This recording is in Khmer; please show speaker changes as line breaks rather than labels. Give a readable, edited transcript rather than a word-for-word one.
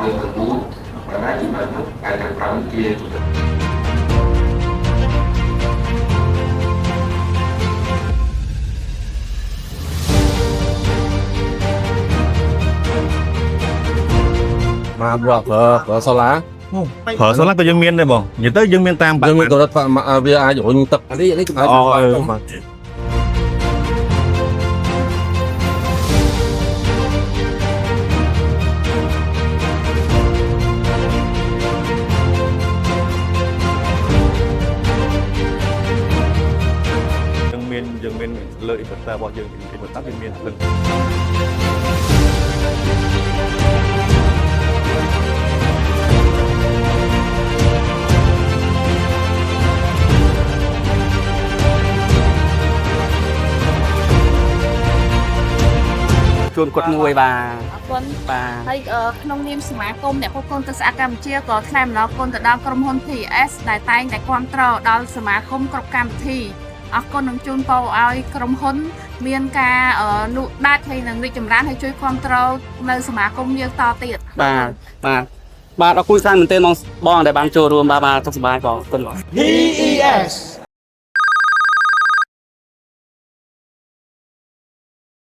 tersebut karena di mana ada perangkat
mà vợ sao lá
ขอสลักก็ยังเมียนได้บ่อย่าเต้ยังเมียนตาม
nhưng mình có đất mà bây giờ dụ tập đi chúng ta mà
ยังเมียนเลยแต่บอกยังเป็นคนตั้งยังเมียนเป็น
ชวนกดมวยบา
คนហើយក្នុងនាមសមាគមអ្នកគ្រប់គ្រងទស្សនកម្មជាក៏ថ្លែងអំណរគុណទៅដល់ក្រុមហ៊ុន PS ដែលតែងតែគាំទ្រដល់សមាគមគ្រប់កម្មវិធីអរគុណនឹងជូនពរឲ្យក្រុមហ៊ុនមានការលក់ដាច់ហើយនឹងរីកចម្រើនហើយជួយគាំទ្រនៅសមាគមយើងតទៀត
បាទអរគុណខ្លាំងមែនទែនបងដែលបានចូលរួមបាទទុកសប្បាយបង
PES